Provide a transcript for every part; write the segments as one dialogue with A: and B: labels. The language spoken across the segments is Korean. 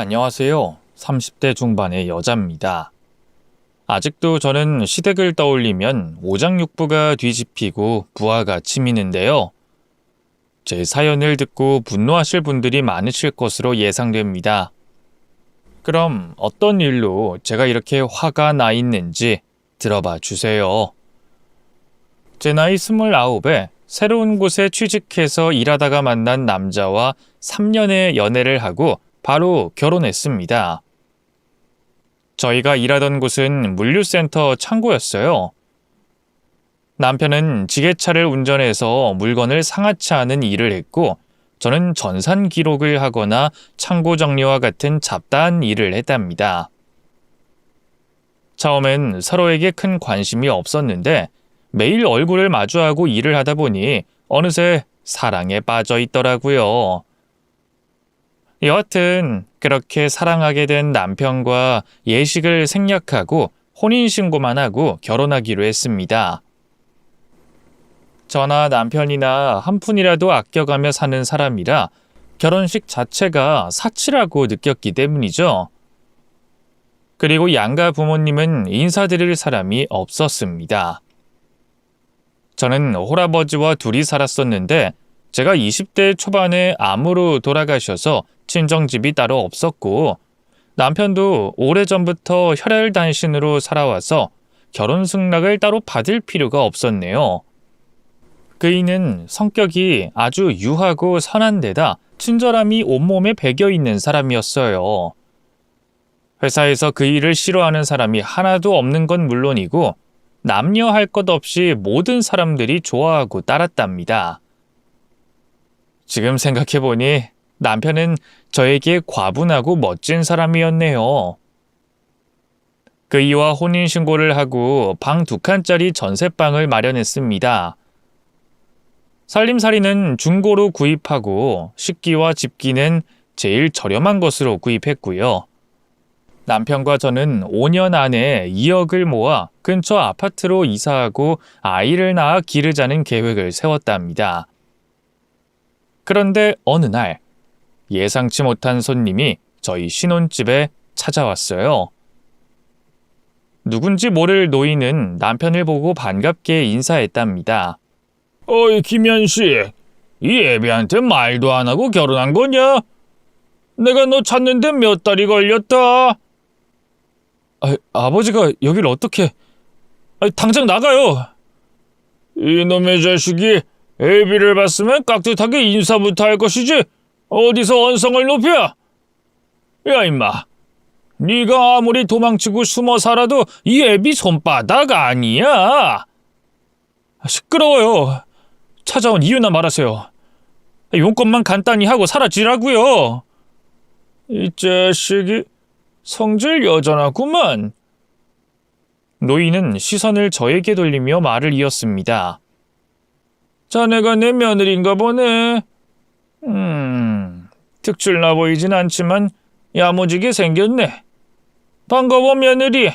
A: 안녕하세요. 30대 중반의 여자입니다. 아직도 저는 시댁을 떠올리면 오장육부가 뒤집히고 부하가 치미는데요. 제 사연을 듣고 분노하실 분들이 많으실 것으로 예상됩니다. 그럼 어떤 일로 제가 이렇게 화가 나 있는지 들어봐 주세요. 제 나이 29에 새로운 곳에 취직해서 일하다가 만난 남자와 3년의 연애를 하고 바로 결혼했습니다. 저희가 일하던 곳은 물류센터 창고였어요. 남편은 지게차를 운전해서 물건을 상하치 않은 일을 했고, 저는 전산 기록을 하거나 창고 정리와 같은 잡다한 일을 했답니다. 처음엔 서로에게 큰 관심이 없었는데 매일 얼굴을 마주하고 일을 하다 보니 어느새 사랑에 빠져 있더라고요. 여하튼 그렇게 사랑하게 된 남편과 예식을 생략하고 혼인신고만 하고 결혼하기로 했습니다. 저나 남편이나 한 푼이라도 아껴가며 사는 사람이라 결혼식 자체가 사치라고 느꼈기 때문이죠. 그리고 양가 부모님은 인사드릴 사람이 없었습니다. 저는 홀아버지와 둘이 살았었는데 제가 20대 초반에 암으로 돌아가셔서 친정집이 따로 없었고, 남편도 오래전부터 혈혈단신으로 살아와서 결혼 승낙을 따로 받을 필요가 없었네요. 그이는 성격이 아주 유하고 선한 데다 친절함이 온몸에 배겨있는 사람이었어요. 회사에서 그 일을 싫어하는 사람이 하나도 없는 건 물론이고 남녀 할 것 없이 모든 사람들이 좋아하고 따랐답니다. 지금 생각해보니 남편은 저에게 과분하고 멋진 사람이었네요. 그이와 혼인신고를 하고 방 2칸짜리 전셋방을 마련했습니다. 살림살이는 중고로 구입하고 식기와 집기는 제일 저렴한 것으로 구입했고요. 남편과 저는 5년 안에 2억을 모아 근처 아파트로 이사하고 아이를 낳아 기르자는 계획을 세웠답니다. 그런데 어느 날 예상치 못한 손님이 저희 신혼집에 찾아왔어요. 누군지 모를 노인은 남편을 보고 반갑게 인사했답니다. 어이, 김현씨, 이 애비한테 말도 안 하고 결혼한 거냐? 내가 너 찾는데 몇 달이 걸렸다. 아버지가 여길 어떻게... 당장 나가요. 이놈의 자식이 애비를 봤으면 깍듯하게 인사부터 할 것이지 어디서 언성을 높여? 야 임마, 네가 아무리 도망치고 숨어 살아도 이 애비 손바닥 아니야. 시끄러워요. 찾아온 이유나 말하세요. 용건만 간단히 하고 사라지라고요. 이 자식이 성질 여전하구만. 노인은 시선을 저에게 돌리며 말을 이었습니다. 자네가 내 며느리인가 보네. 특출나 보이진 않지만 야무지게 생겼네. 반가워 며느리.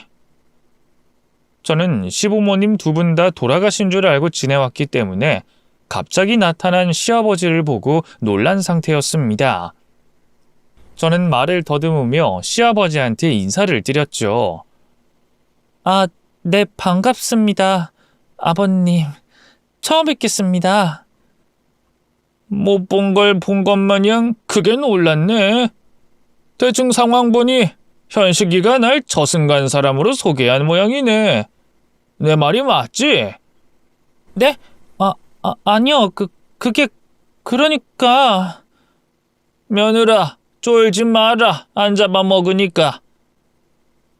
A: 저는 시부모님 2분 다 돌아가신 줄 알고 지내왔기 때문에 갑자기 나타난 시아버지를 보고 놀란 상태였습니다. 저는 말을 더듬으며 시아버지한테 인사를 드렸죠. 네, 반갑습니다. 아버님, 처음 뵙겠습니다. 못 본 걸 본 것 마냥 크게 놀랐네. 대충 상황 보니 현식이가 날 저승간 사람으로 소개한 모양이네. 내 말이 맞지? 네? 아니요. 그게 그러니까... 며느라, 쫄지 마라. 안 잡아먹으니까.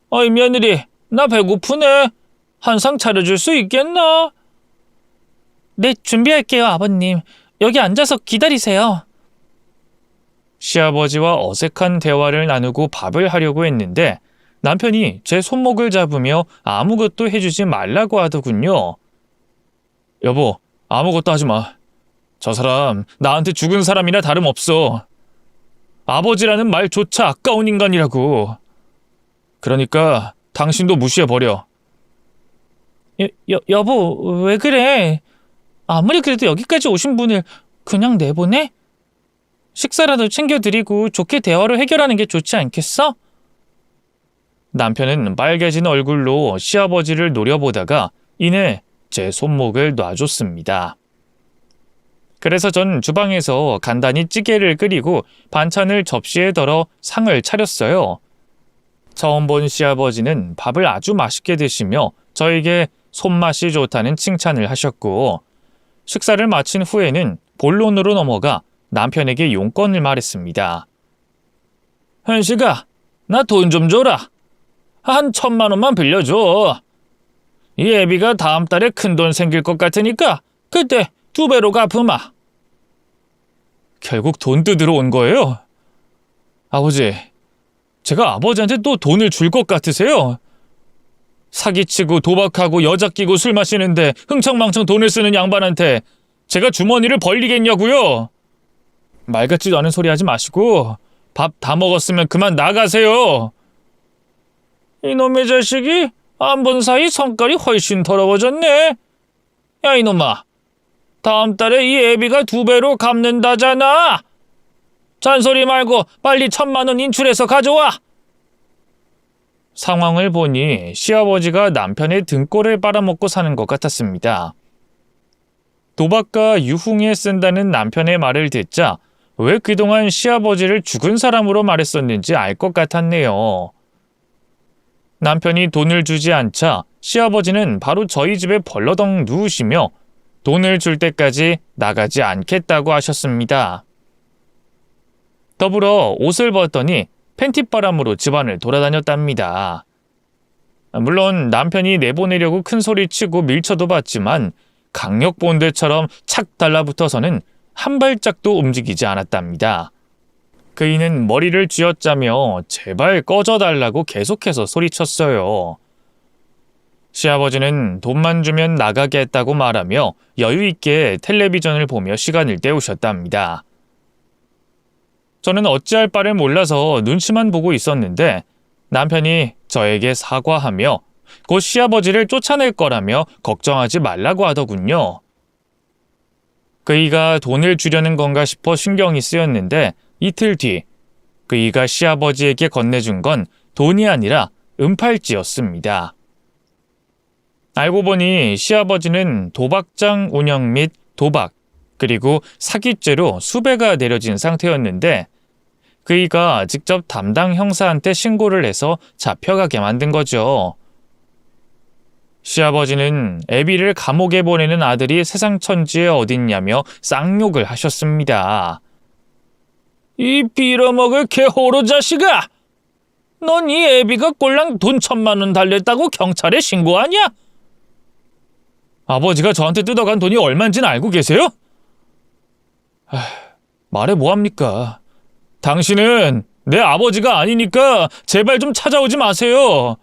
A: 어이 며느리, 나 배고프네. 한상 차려줄 수 있겠나? 네, 준비할게요 아버님. 여기 앉아서 기다리세요. 시아버지와 어색한 대화를 나누고 밥을 하려고 했는데 남편이 제 손목을 잡으며 아무것도 해주지 말라고 하더군요. 여보, 아무것도 하지 마. 저 사람 나한테 죽은 사람이나 다름없어. 아버지라는 말조차 아까운 인간이라고. 그러니까 당신도 무시해버려. 여보, 왜 그래? 아무리 그래도 여기까지 오신 분을 그냥 내보내? 식사라도 챙겨드리고 좋게 대화로 해결하는 게 좋지 않겠어? 남편은 빨개진 얼굴로 시아버지를 노려보다가 이내 제 손목을 놔줬습니다. 그래서 전 주방에서 간단히 찌개를 끓이고 반찬을 접시에 덜어 상을 차렸어요. 처음 본 시아버지는 밥을 아주 맛있게 드시며 저에게 손맛이 좋다는 칭찬을 하셨고, 식사를 마친 후에는 본론으로 넘어가 남편에게 용건을 말했습니다. 현식아, 나 돈 좀 줘라. 한 1,000만 원만 빌려줘. 이 애비가 다음 달에 큰돈 생길 것 같으니까 그때 2배로 갚으마. 결국 돈 뜯으러 온 거예요? 아버지, 제가 아버지한테 또 돈을 줄 것 같으세요? 사기치고 도박하고 여자 끼고 술 마시는데 흥청망청 돈을 쓰는 양반한테 제가 주머니를 벌리겠냐고요? 말 같지도 않은 소리 하지 마시고 밥 다 먹었으면 그만 나가세요. 이놈의 자식이 안 본 사이 성깔이 훨씬 더러워졌네. 야 이놈아, 다음 달에 이 애비가 2배로 갚는다잖아. 잔소리 말고 빨리 1,000만 원 인출해서 가져와. 상황을 보니 시아버지가 남편의 등골을 빨아먹고 사는 것 같았습니다. 도박과 유흥에 쓴다는 남편의 말을 듣자 왜 그동안 시아버지를 죽은 사람으로 말했었는지 알 것 같았네요. 남편이 돈을 주지 않자 시아버지는 바로 저희 집에 벌러덩 누우시며 돈을 줄 때까지 나가지 않겠다고 하셨습니다. 더불어 옷을 벗더니 팬티바람으로 집안을 돌아다녔답니다. 물론 남편이 내보내려고 큰 소리치고 밀쳐도 봤지만 강력본드처럼 착 달라붙어서는 한 발짝도 움직이지 않았답니다. 그이는 머리를 쥐어짜며 제발 꺼져달라고 계속해서 소리쳤어요. 시아버지는 돈만 주면 나가겠다고 말하며 여유있게 텔레비전을 보며 시간을 때우셨답니다. 저는 어찌할 바를 몰라서 눈치만 보고 있었는데 남편이 저에게 사과하며 곧 시아버지를 쫓아낼 거라며 걱정하지 말라고 하더군요. 그이가 돈을 주려는 건가 싶어 신경이 쓰였는데 이틀 뒤 그이가 시아버지에게 건네준 건 돈이 아니라 은팔찌였습니다. 알고 보니 시아버지는 도박장 운영 및 도박 그리고 사기죄로 수배가 내려진 상태였는데 그이가 직접 담당 형사한테 신고를 해서 잡혀가게 만든 거죠. 시아버지는 애비를 감옥에 보내는 아들이 세상 천지에 어딨냐며 쌍욕을 하셨습니다. 이 빌어먹을 개호로 자식아! 넌 이 애비가 꼴랑 돈 1,000만 원 달랬다고 경찰에 신고하냐? 아버지가 저한테 뜯어간 돈이 얼마인지는 알고 계세요? 말해 뭐합니까? 당신은 내 아버지가 아니니까 제발 좀 찾아오지 마세요.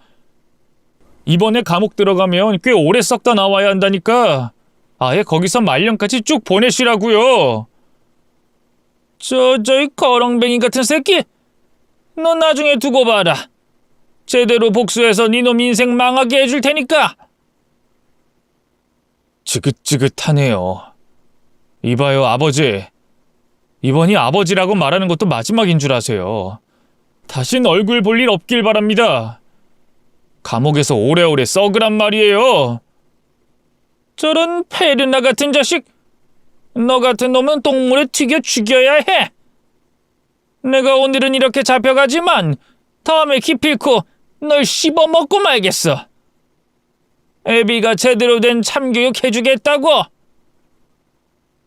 A: 이번에 감옥 들어가면 꽤 오래 썩다 나와야 한다니까 아예 거기서 말년까지 쭉 보내시라고요. 저이 거렁뱅이 같은 새끼! 너 나중에 두고 봐라. 제대로 복수해서 니놈 인생 망하게 해줄 테니까. 지긋지긋하네요. 이봐요 아버지. 이번이 아버지라고 말하는 것도 마지막인 줄 아세요. 다신 얼굴 볼 일 없길 바랍니다. 감옥에서 오래오래 썩으란 말이에요. 저런 페르나 같은 자식! 너 같은 놈은 똥물에 튀겨 죽여야 해! 내가 오늘은 이렇게 잡혀가지만 다음에 기필코 널 씹어먹고 말겠어. 애비가 제대로 된 참교육 해주겠다고!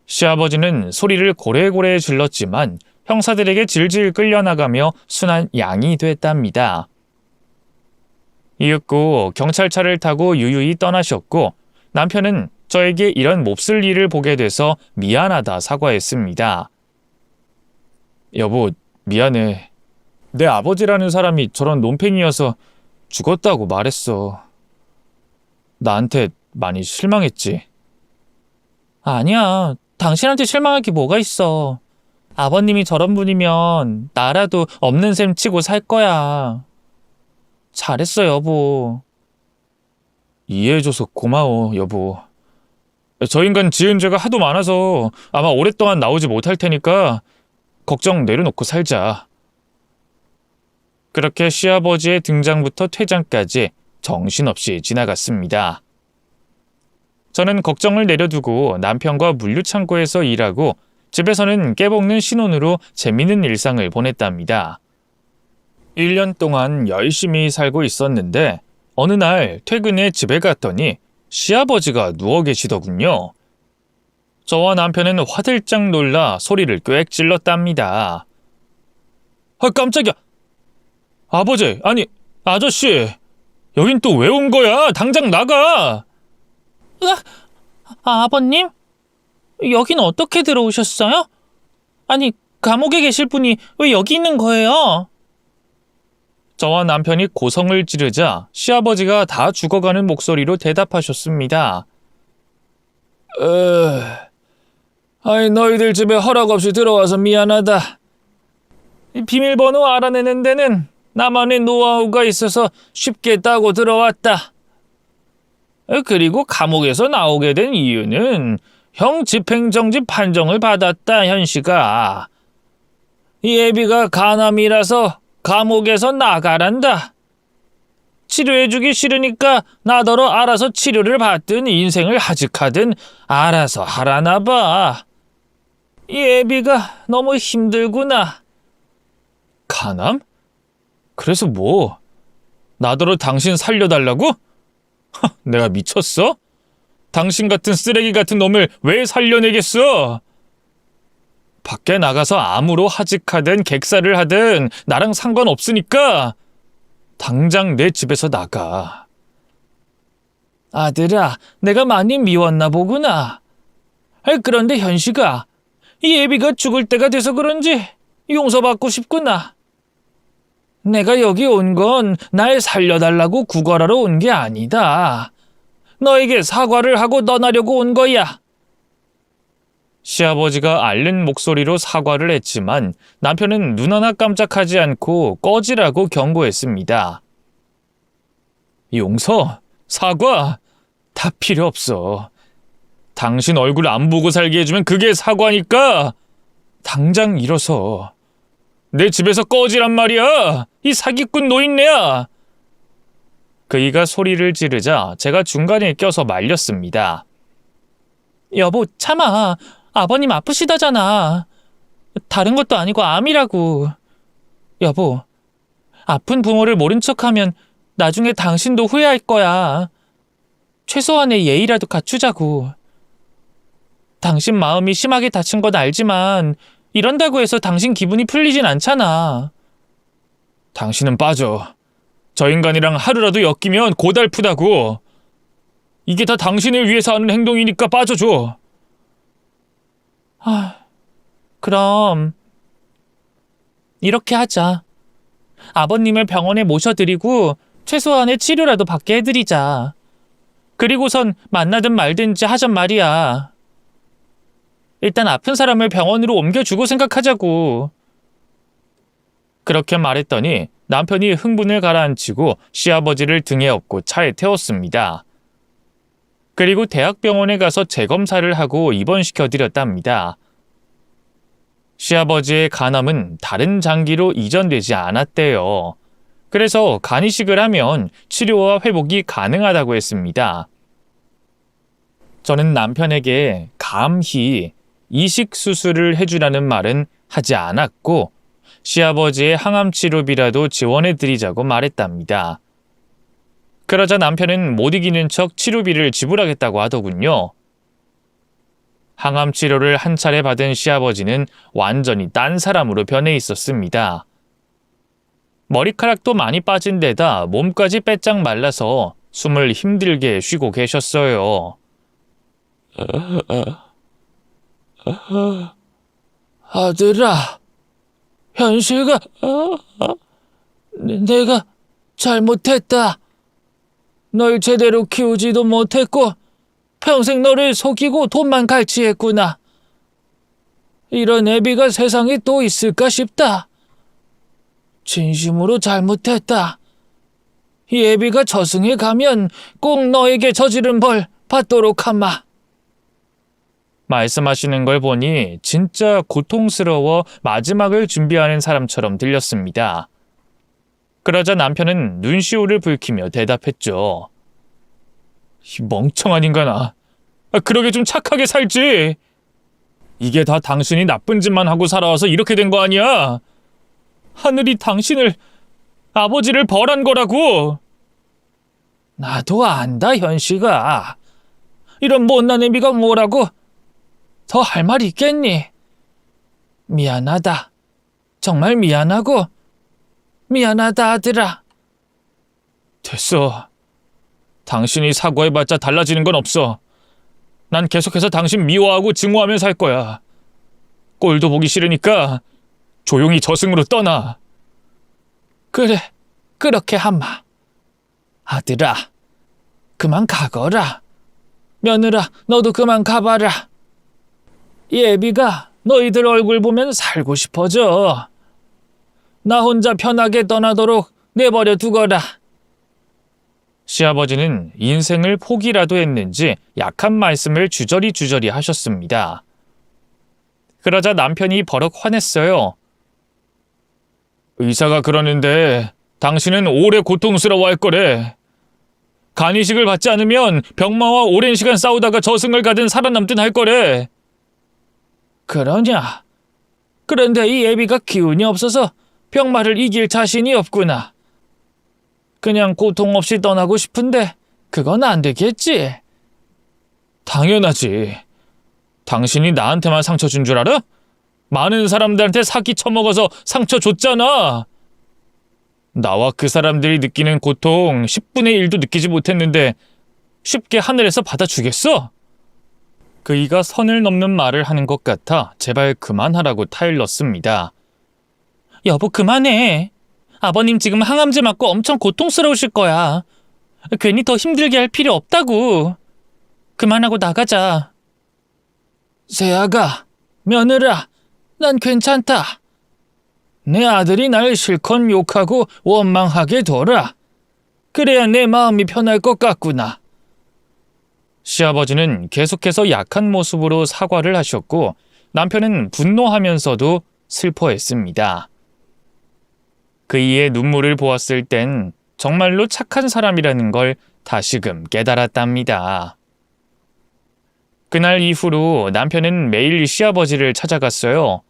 A: 시아버지는 소리를 고래고래 질렀지만 형사들에게 질질 끌려나가며 순한 양이 됐답니다. 이윽고 경찰차를 타고 유유히 떠나셨고 남편은 저에게 이런 몹쓸 일을 보게 돼서 미안하다 사과했습니다. 여보, 미안해. 내 아버지라는 사람이 저런 논팽이여서 죽었다고 말했어. 나한테 많이 실망했지? 아니야. 당신한테 실망할 게 뭐가 있어. 아버님이 저런 분이면 나라도 없는 셈 치고 살 거야. 잘했어, 여보. 이해해줘서 고마워, 여보. 저 인간 지은 죄가 하도 많아서 아마 오랫동안 나오지 못할 테니까 걱정 내려놓고 살자. 그렇게 시아버지의 등장부터 퇴장까지 정신없이 지나갔습니다. 저는 걱정을 내려두고 남편과 물류창고에서 일하고 집에서는 깨볶는 신혼으로 재미있는 일상을 보냈답니다. 1년 동안 열심히 살고 있었는데 어느 날 퇴근해 집에 갔더니 시아버지가 누워 계시더군요. 저와 남편은 화들짝 놀라 소리를 꽥 질렀답니다. 아, 깜짝이야. 아버지, 아니, 아저씨. 여긴 또 왜 온 거야? 당장 나가.
B: 아버님? 여긴 어떻게 들어오셨어요? 아니, 감옥에 계실 분이 왜 여기 있는 거예요?
A: 저와 남편이 고성을 지르자 시아버지가 다 죽어가는 목소리로 대답하셨습니다. 아니, 너희들 집에 허락 없이 들어와서 미안하다. 비밀번호 알아내는 데는 나만의 노하우가 있어서 쉽게 따고 들어왔다. 그리고 감옥에서 나오게 된 이유는 형 집행정지 판정을 받았다, 현씨가. 예비가 간암이라서 감옥에서 나가란다. 치료해주기 싫으니까 나더러 알아서 치료를 받든 인생을 하직하든 알아서 하라나 봐. 예비가 너무 힘들구나. 간암? 그래서 뭐? 나더러 당신 살려달라고? 내가 미쳤어? 당신 같은 쓰레기 같은 놈을 왜 살려내겠어? 밖에 나가서 암으로 하직하든 객사를 하든 나랑 상관없으니까 당장 내 집에서 나가. 아들아, 내가 많이 미웠나 보구나. 그런데 현씨가 이 예비가 죽을 때가 돼서 그런지 용서받고 싶구나. 내가 여기 온 건 날 살려달라고 구걸하러 온 게 아니다. 너에게 사과를 하고 떠나려고 온 거야. 시아버지가 앓는 목소리로 사과를 했지만 남편은 눈 하나 깜짝하지 않고 꺼지라고 경고했습니다. 용서? 사과? 다 필요 없어. 당신 얼굴 안 보고 살게 해주면 그게 사과니까 당장 일어서 내 집에서 꺼지란 말이야. 이 사기꾼 노인네야. 그이가 소리를 지르자 제가 중간에 껴서 말렸습니다.
B: 여보, 참아. 아버님 아프시다잖아. 다른 것도 아니고 암이라고. 여보, 아픈 부모를 모른 척하면 나중에 당신도 후회할 거야. 최소한의 예의라도 갖추자고. 당신 마음이 심하게 다친 건 알지만 이런다고 해서 당신 기분이 풀리진 않잖아.
A: 당신은 빠져. 저 인간이랑 하루라도 엮이면 고달프다고. 이게 다 당신을 위해서 하는 행동이니까 빠져줘.
B: 그럼 이렇게 하자. 아버님을 병원에 모셔드리고 최소한의 치료라도 받게 해드리자. 그리고선 만나든 말든지 하잔 말이야. 일단 아픈 사람을 병원으로 옮겨주고 생각하자고.
A: 그렇게 말했더니 남편이 흥분을 가라앉히고 시아버지를 등에 업고 차에 태웠습니다. 그리고 대학병원에 가서 재검사를 하고 입원시켜드렸답니다. 시아버지의 간암은 다른 장기로 이전되지 않았대요. 그래서 간 이식을 하면 치료와 회복이 가능하다고 했습니다. 저는 남편에게 감히 이식 수술을 해주라는 말은 하지 않았고 시아버지의 항암 치료비라도 지원해드리자고 말했답니다. 그러자 남편은 못 이기는 척 치료비를 지불하겠다고 하더군요. 항암 치료를 한 차례 받은 시아버지는 완전히 딴 사람으로 변해 있었습니다. 머리카락도 많이 빠진 데다 몸까지 빼짝 말라서 숨을 힘들게 쉬고 계셨어요. 아들아, 현실가, 내가 잘못했다. 널 제대로 키우지도 못했고 평생 너를 속이고 돈만 갈취했구나. 이런 애비가 세상에 또 있을까 싶다. 진심으로 잘못했다. 이 애비가 저승에 가면 꼭 너에게 저지른 벌 받도록 하마. 말씀하시는 걸 보니 진짜 고통스러워 마지막을 준비하는 사람처럼 들렸습니다. 그러자 남편은 눈시울을 붉히며 대답했죠. 이 멍청한 인간아. 그러게 좀 착하게 살지. 이게 다 당신이 나쁜 짓만 하고 살아와서 이렇게 된 거 아니야? 하늘이 당신을, 아버지를 벌한 거라고. 나도 안다, 현씨가. 이런 못난 애미가 뭐라고? 더 할 말 있겠니? 미안하다. 정말 미안하고 미안하다, 아들아. 됐어. 당신이 사과해봤자 달라지는 건 없어. 난 계속해서 당신 미워하고 증오하며 살 거야. 꼴도 보기 싫으니까 조용히 저승으로 떠나. 그래, 그렇게 하마. 아들아, 그만 가거라. 며느라, 너도 그만 가봐라. 예비가 너희들 얼굴 보면 살고 싶어져. 나 혼자 편하게 떠나도록 내버려 두거라. 시아버지는 인생을 포기라도 했는지 약한 말씀을 주저리 하셨습니다. 그러자 남편이 버럭 화냈어요. 의사가 그러는데 당신은 오래 고통스러워할 거래. 간이식을 받지 않으면 병마와 오랜 시간 싸우다가 저승을 가든 살아남든 할 거래. 그러냐? 그런데 이 애비가 기운이 없어서 병마를 이길 자신이 없구나. 그냥 고통 없이 떠나고 싶은데 그건 안 되겠지? 당연하지. 당신이 나한테만 상처 준 줄 알아? 많은 사람들한테 사기 쳐먹어서 상처 줬잖아. 나와 그 사람들이 느끼는 고통 10분의 1도 느끼지 못했는데 쉽게 하늘에서 받아주겠어? 그이가 선을 넘는 말을 하는 것 같아 제발 그만하라고 타일렀습니다. 여보, 그만해. 아버님 지금 항암제 맞고 엄청 고통스러우실 거야. 괜히 더 힘들게 할 필요 없다고. 그만하고 나가자. 세아가, 며느라, 난 괜찮다. 내 아들이 날 실컷 욕하고 원망하게 둬라. 그래야 내 마음이 편할 것 같구나. 시아버지는 계속해서 약한 모습으로 사과를 하셨고 남편은 분노하면서도 슬퍼했습니다. 그이의 눈물을 보았을 땐 정말로 착한 사람이라는 걸 다시금 깨달았답니다. 그날 이후로 남편은 매일 시아버지를 찾아갔어요.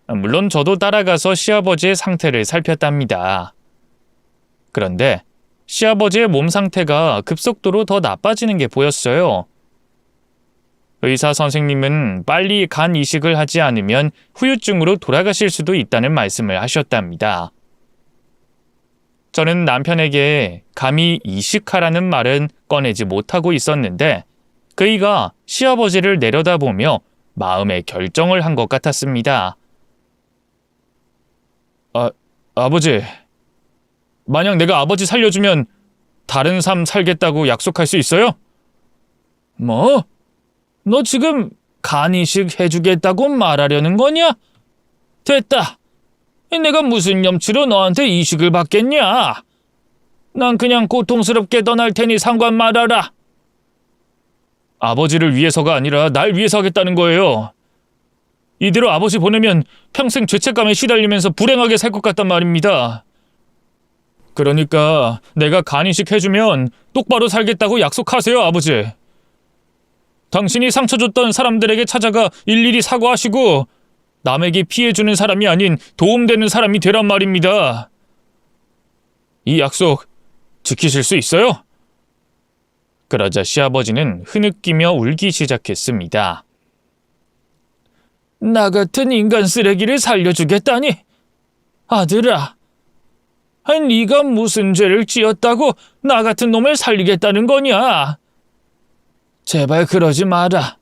A: 물론 저도 따라가서 시아버지의 상태를 살폈답니다. 그런데 시아버지의 몸 상태가 급속도로 더 나빠지는 게 보였어요. 의사 선생님은 빨리 간 이식을 하지 않으면 후유증으로 돌아가실 수도 있다는 말씀을 하셨답니다. 저는 남편에게 감히 이식하라는 말은 꺼내지 못하고 있었는데 그이가 시아버지를 내려다보며 마음의 결정을 한 것 같았습니다. 아버지, 만약 내가 아버지 살려주면 다른 삶 살겠다고 약속할 수 있어요? 뭐? 너 지금 간이식 해주겠다고 말하려는 거냐? 됐다. 내가 무슨 염치로 너한테 이식을 받겠냐? 난 그냥 고통스럽게 떠날 테니 상관 말아라. 아버지를 위해서가 아니라 날 위해서 하겠다는 거예요. 이대로 아버지 보내면 평생 죄책감에 시달리면서 불행하게 살 것 같단 말입니다. 그러니까 내가 간이식 해주면 똑바로 살겠다고 약속하세요, 아버지. 당신이 상처 줬던 사람들에게 찾아가 일일이 사과하시고 남에게 피해 주는 사람이 아닌 도움되는 사람이 되란 말입니다. 이 약속 지키실 수 있어요? 그러자 시아버지는 흐느끼며 울기 시작했습니다. 나 같은 인간 쓰레기를 살려주겠다니? 아들아, 네가 무슨 죄를 지었다고 나 같은 놈을 살리겠다는 거냐? 제발 그러지 마라.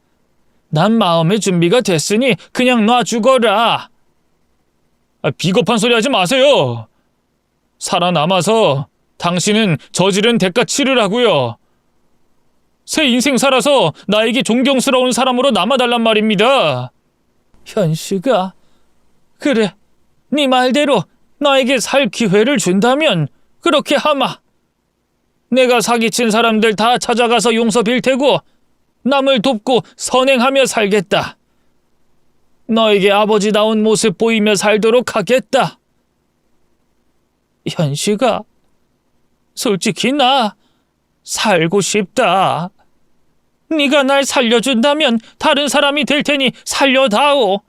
A: 난 마음의 준비가 됐으니 그냥 놔주거라. 비겁한 소리 하지 마세요. 살아남아서 당신은 저지른 대가 치르라고요. 새 인생 살아서 나에게 존경스러운 사람으로 남아달란 말입니다. 현씨가, 그래, 네 말대로 나에게 살 기회를 준다면 그렇게 하마. 내가 사기친 사람들 다 찾아가서 용서 빌 테고 남을 돕고 선행하며 살겠다. 너에게 아버지다운 모습 보이며 살도록 하겠다. 현식아, 솔직히 나 살고 싶다. 네가 날 살려준다면 다른 사람이 될 테니 살려다오.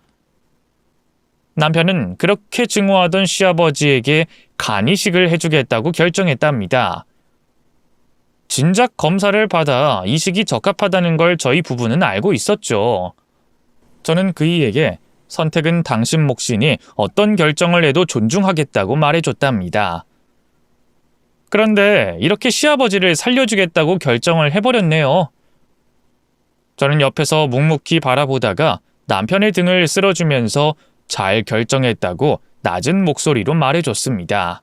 A: 남편은 그렇게 증오하던 시아버지에게 간이식을 해주겠다고 결정했답니다. 진작 검사를 받아 이식이 적합하다는 걸 저희 부부는 알고 있었죠. 저는 그이에게 선택은 당신 몫이니 어떤 결정을 해도 존중하겠다고 말해줬답니다. 그런데 이렇게 시아버지를 살려주겠다고 결정을 해버렸네요. 저는 옆에서 묵묵히 바라보다가 남편의 등을 쓸어주면서 잘 결정했다고 낮은 목소리로 말해줬습니다.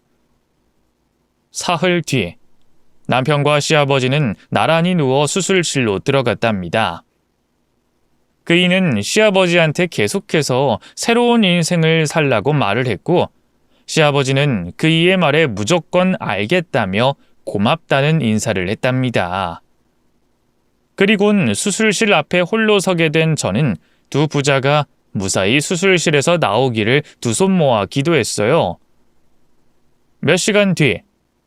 A: 사흘 뒤 남편과 시아버지는 나란히 누워 수술실로 들어갔답니다. 그이는 시아버지한테 계속해서 새로운 인생을 살라고 말을 했고 시아버지는 그이의 말에 무조건 알겠다며 고맙다는 인사를 했답니다. 그리곤 수술실 앞에 홀로 서게 된 저는 두 부자가 무사히 수술실에서 나오기를 두 손 모아 기도했어요. 몇 시간 뒤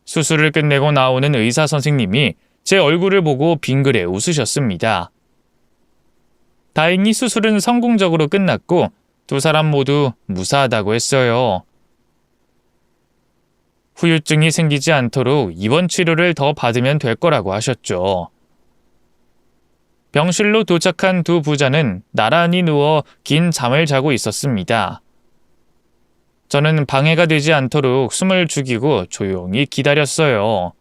A: 수술을 끝내고 나오는 의사 선생님이 제 얼굴을 보고 빙그레 웃으셨습니다. 다행히 수술은 성공적으로 끝났고 두 사람 모두 무사하다고 했어요. 후유증이 생기지 않도록 입원 치료를 더 받으면 될 거라고 하셨죠. 병실로 도착한 두 부자는 나란히 누워 긴 잠을 자고 있었습니다. 저는 방해가 되지 않도록 숨을 죽이고 조용히 기다렸어요.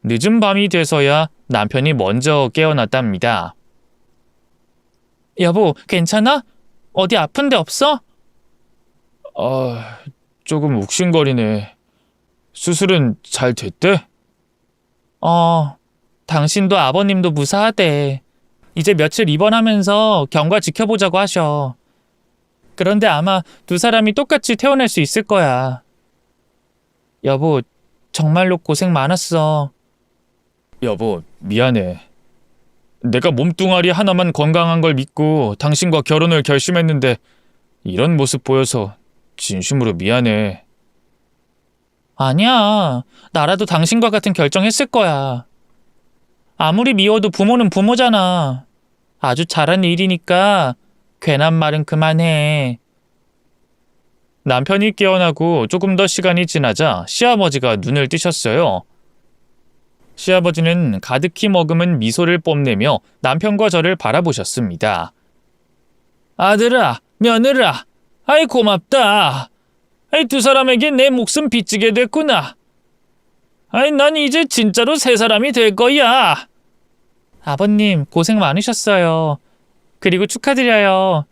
A: 늦은 밤이 돼서야 남편이 먼저 깨어났답니다.
B: 여보, 괜찮아? 어디 아픈 데 없어?
A: 조금 욱신거리네. 수술은 잘 됐대?
B: 당신도 아버님도 무사하대. 이제 며칠 입원하면서 경과 지켜보자고 하셔. 그런데 아마 두 사람이 똑같이 태어날 수 있을 거야. 여보, 정말로 고생 많았어.
A: 여보, 미안해. 내가 몸뚱아리 하나만 건강한 걸 믿고 당신과 결혼을 결심했는데 이런 모습 보여서 진심으로 미안해.
B: 아니야. 나라도 당신과 같은 결정했을 거야. 아무리 미워도 부모는 부모잖아. 아주 잘한 일이니까 괜한 말은 그만해.
A: 남편이 깨어나고 조금 더 시간이 지나자 시아버지가 눈을 뜨셨어요. 시아버지는 가득히 머금은 미소를 뽐내며 남편과 저를 바라보셨습니다. 아들아, 며느라, 아이 고맙다. 아이 두 사람에게 내 목숨 빚지게 됐구나. 아이 난 이제 진짜로 새 사람이 될 거야.
B: 아버님, 고생 많으셨어요. 그리고 축하드려요.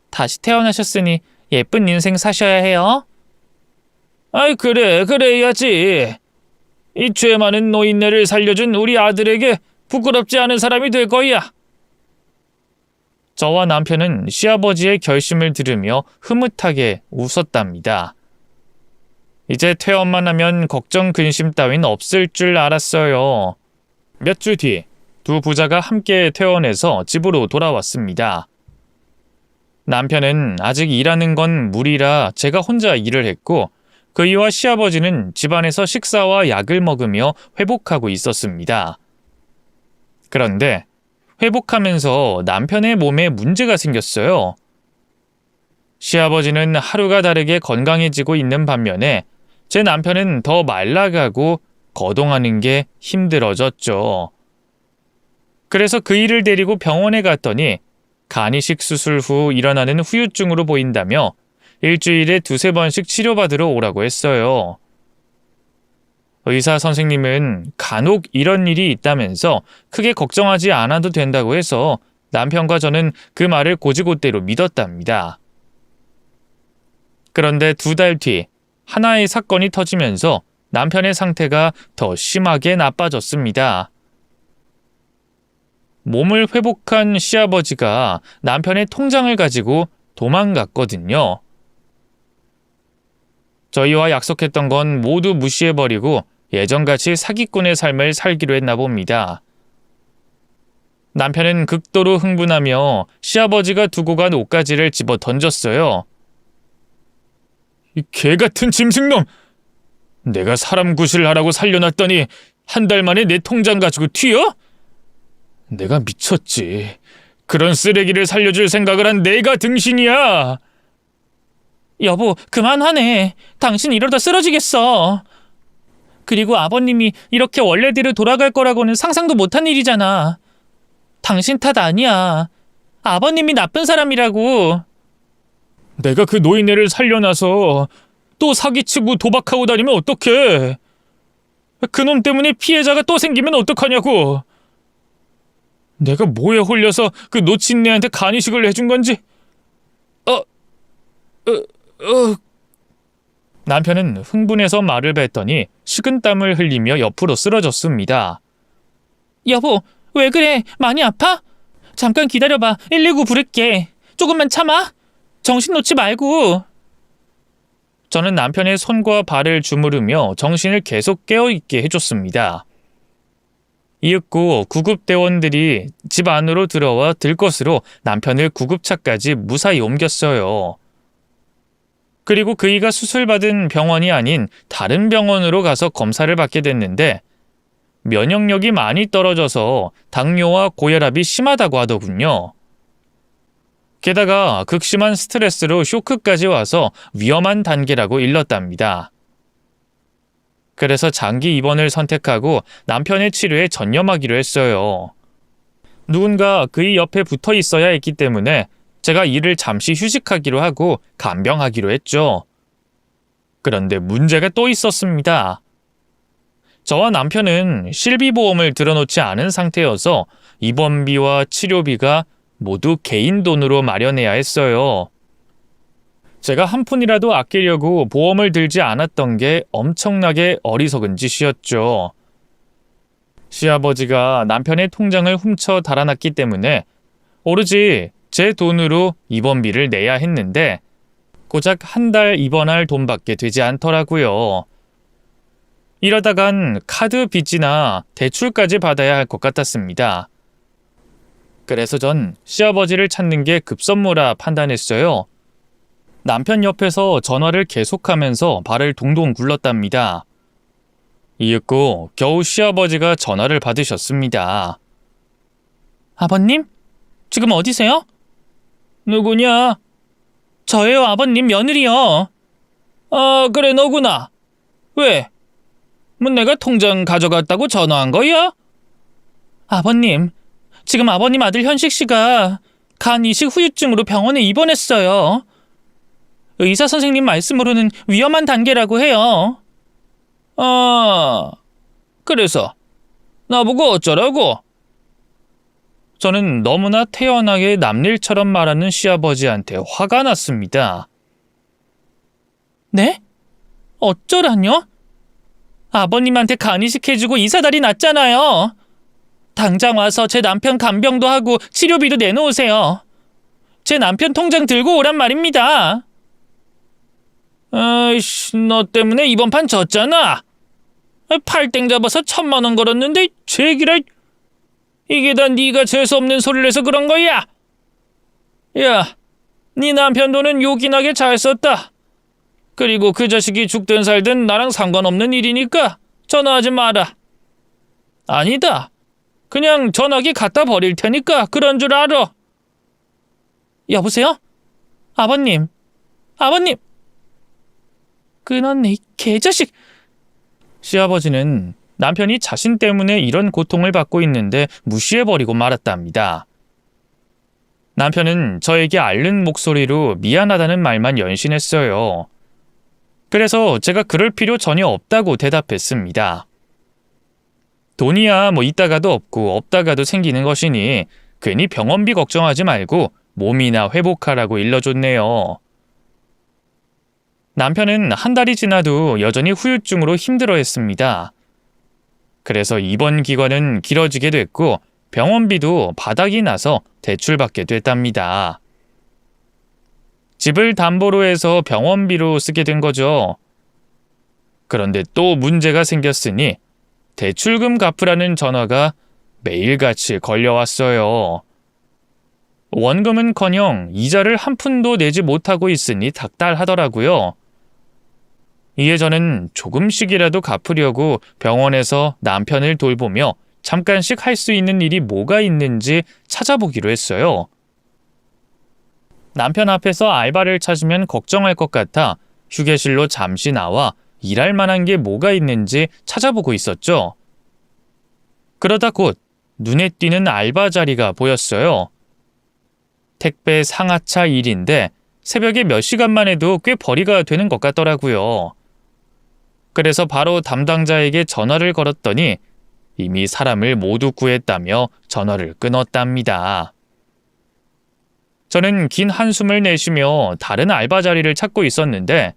B: 다시 태어나셨으니 예쁜 인생 사셔야 해요.
A: 아이 그래야지. 이 죄 많은 노인네를 살려준 우리 아들에게 부끄럽지 않은 사람이 될 거야. 저와 남편은 시아버지의 결심을 들으며 흐뭇하게 웃었답니다. 이제 퇴원만 하면 걱정 근심 따윈 없을 줄 알았어요. 몇 주 뒤 두 부자가 함께 퇴원해서 집으로 돌아왔습니다. 남편은 아직 일하는 건 무리라 제가 혼자 일을 했고 그이와 시아버지는 집안에서 식사와 약을 먹으며 회복하고 있었습니다. 그런데 회복하면서 남편의 몸에 문제가 생겼어요. 시아버지는 하루가 다르게 건강해지고 있는 반면에 제 남편은 더 말라가고 거동하는 게 힘들어졌죠. 그래서 그이를 데리고 병원에 갔더니 간이식 수술 후 일어나는 후유증으로 보인다며 일주일에 두세 번씩 치료받으러 오라고 했어요. 의사 선생님은 간혹 이런 일이 있다면서 크게 걱정하지 않아도 된다고 해서 남편과 저는 그 말을 곧이곧대로 믿었답니다. 그런데 두 달 뒤 하나의 사건이 터지면서 남편의 상태가 더 심하게 나빠졌습니다. 몸을 회복한 시아버지가 남편의 통장을 가지고 도망갔거든요. 저희와 약속했던 건 모두 무시해버리고 예전같이 사기꾼의 삶을 살기로 했나 봅니다. 남편은 극도로 흥분하며 시아버지가 두고 간 옷가지를 집어 던졌어요. 이 개같은 짐승놈! 내가 사람 구실하라고 살려놨더니 한 달 만에 내 통장 가지고 튀어? 내가 미쳤지. 그런 쓰레기를 살려줄 생각을 한 내가 등신이야.
B: 여보, 그만하네. 당신 이러다 쓰러지겠어. 그리고 아버님이 이렇게 원래대로 돌아갈 거라고는 상상도 못한 일이잖아. 당신 탓 아니야. 아버님이 나쁜 사람이라고.
A: 내가 그 노인네를 살려놔서 또 사기치고 도박하고 다니면 어떡해. 그놈 때문에 피해자가 또 생기면 어떡하냐고. 내가 뭐에 홀려서 그 놓친 애한테 간이식을 해준 건지. 남편은 흥분해서 말을 뱉더니 식은땀을 흘리며 옆으로 쓰러졌습니다.
B: 여보, 왜 그래? 많이 아파? 잠깐 기다려봐. 119 부를게. 조금만 참아. 정신 놓지 말고.
A: 저는 남편의 손과 발을 주무르며 정신을 계속 깨어있게 해줬습니다. 이윽고 구급대원들이 집 안으로 들어와 들것으로 남편을 구급차까지 무사히 옮겼어요. 그리고 그이가 수술받은 병원이 아닌 다른 병원으로 가서 검사를 받게 됐는데 면역력이 많이 떨어져서 당뇨와 고혈압이 심하다고 하더군요. 게다가 극심한 스트레스로 쇼크까지 와서 위험한 단계라고 일렀답니다. 그래서 장기 입원을 선택하고 남편의 치료에 전념하기로 했어요. 누군가 그의 옆에 붙어 있어야 했기 때문에 제가 일을 잠시 휴식하기로 하고 간병하기로 했죠. 그런데 문제가 또 있었습니다. 저와 남편은 실비보험을 들어놓지 않은 상태여서 입원비와 치료비가 모두 개인 돈으로 마련해야 했어요. 제가 한 푼이라도 아끼려고 보험을 들지 않았던 게 엄청나게 어리석은 짓이었죠. 시아버지가 남편의 통장을 훔쳐 달아났기 때문에 오로지 제 돈으로 입원비를 내야 했는데 고작 한 달 입원할 돈밖에 되지 않더라고요. 이러다간 카드 빚이나 대출까지 받아야 할 것 같았습니다. 그래서 전 시아버지를 찾는 게 급선무라 판단했어요. 남편 옆에서 전화를 계속하면서 발을 동동 굴렀답니다. 이윽고 겨우 시아버지가 전화를 받으셨습니다.
B: 아버님? 지금 어디세요?
A: 누구냐?
B: 저예요, 아버님 며느리요.
A: 아, 그래 너구나. 왜? 뭐 내가 통장 가져갔다고 전화한 거야?
B: 아버님, 지금 아버님 아들 현식 씨가 간 이식 후유증으로 병원에 입원했어요. 의사 선생님 말씀으로는 위험한 단계라고 해요.
A: 아, 그래서 나보고 어쩌라고? 저는 너무나 태연하게 남일처럼 말하는 시아버지한테 화가 났습니다.
B: 네? 어쩌라뇨? 아버님한테 간이식 해주고 이사달이 났잖아요. 당장 와서 제 남편 간병도 하고 치료비도 내놓으세요. 제 남편 통장 들고 오란 말입니다.
A: 아이씨, 너 때문에 이번 판 졌잖아. 팔땡 잡아서 1,000만 원 걸었는데 제기랄. 이게 다 네가 재수없는 소리를 해서 그런 거야. 야, 네 남편 돈은 요긴하게 잘 썼다. 그리고 그 자식이 죽든 살든 나랑 상관없는 일이니까 전화하지 마라. 아니다. 그냥 전화기 갖다 버릴 테니까 그런 줄 알아.
B: 여보세요? 아버님. 아버님. 끊었네, 이 개자식.
A: 시아버지는 남편이 자신 때문에 이런 고통을 받고 있는데 무시해버리고 말았답니다. 남편은 저에게 앓는 목소리로 미안하다는 말만 연신했어요. 그래서 제가 그럴 필요 전혀 없다고 대답했습니다. 돈이야 뭐 있다가도 없고 없다가도 생기는 것이니 괜히 병원비 걱정하지 말고 몸이나 회복하라고 일러줬네요. 남편은 한 달이 지나도 여전히 후유증으로 힘들어했습니다. 그래서 입원 기간은 길어지게 됐고 병원비도 바닥이 나서 대출받게 됐답니다. 집을 담보로 해서 병원비로 쓰게 된 거죠. 그런데 또 문제가 생겼으니 대출금 갚으라는 전화가 매일같이 걸려왔어요. 원금은커녕 이자를 한 푼도 내지 못하고 있으니 닥달하더라고요. 이에 저는 조금씩이라도 갚으려고 병원에서 남편을 돌보며 잠깐씩 할 수 있는 일이 뭐가 있는지 찾아보기로 했어요. 남편 앞에서 알바를 찾으면 걱정할 것 같아 휴게실로 잠시 나와 일할 만한 게 뭐가 있는지 찾아보고 있었죠. 그러다 곧 눈에 띄는 알바 자리가 보였어요. 택배 상하차 일인데 새벽에 몇 시간만 해도 꽤 벌이가 되는 것 같더라고요. 그래서 바로 담당자에게 전화를 걸었더니 이미 사람을 모두 구했다며 전화를 끊었답니다. 저는 긴 한숨을 내쉬며 다른 알바 자리를 찾고 있었는데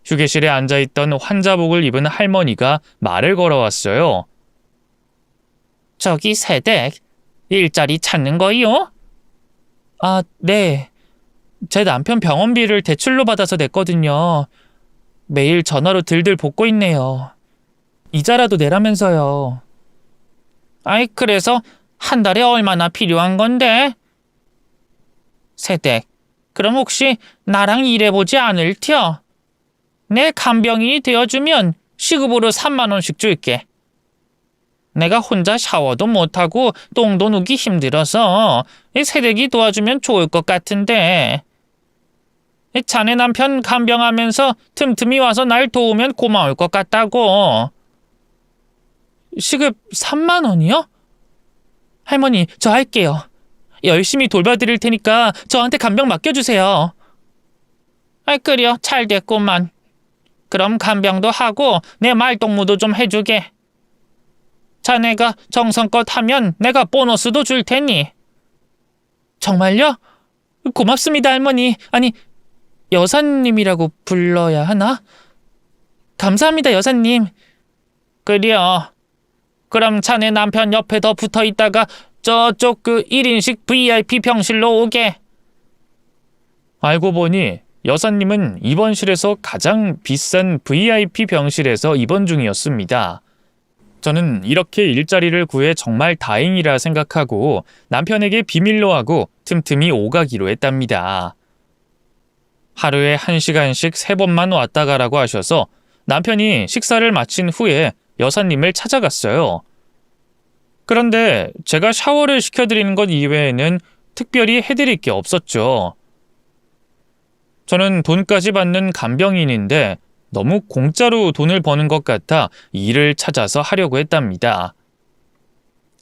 A: 휴게실에 앉아있던 환자복을 입은 할머니가 말을 걸어왔어요.
B: 저기 새댁, 일자리 찾는 거요? 아, 네. 제 남편 병원비를 대출로 받아서 냈거든요. 매일 전화로 들들 볶고 있네요. 이자라도 내라면서요. 아이, 그래서 한 달에 얼마나 필요한 건데? 새댁, 그럼 혹시 나랑 일해보지 않을 텨? 내 간병인이 되어주면 시급으로 3만 원씩 줄게. 내가 혼자 샤워도 못하고 똥도 누기 힘들어서 새댁이 도와주면 좋을 것 같은데. 자네 남편 간병하면서 틈틈이 와서 날 도우면 고마울 것 같다고. 시급 3만 원이요? 할머니, 저 할게요. 열심히 돌봐드릴 테니까 저한테 간병 맡겨주세요. 아이, 그려, 잘 됐구만. 그럼 간병도 하고 내 말동무도 좀 해주게. 자네가 정성껏 하면 내가 보너스도 줄 테니. 정말요? 고맙습니다, 할머니. 아니, 여사님이라고 불러야 하나? 감사합니다, 여사님. 그려. 그럼 자네 남편 옆에 더 붙어 있다가 저쪽 그 1인식 VIP 병실로 오게.
A: 알고 보니 여사님은 입원실에서 가장 비싼 VIP 병실에서 입원 중이었습니다. 저는 이렇게 일자리를 구해 정말 다행이라 생각하고 남편에게 비밀로 하고 틈틈이 오가기로 했답니다. 하루에 1시간씩 3번만 왔다 가라고 하셔서 남편이 식사를 마친 후에 여사님을 찾아갔어요. 그런데 제가 샤워를 시켜드리는 것 이외에는 특별히 해드릴 게 없었죠. 저는 돈까지 받는 간병인인데 너무 공짜로 돈을 버는 것 같아 일을 찾아서 하려고 했답니다.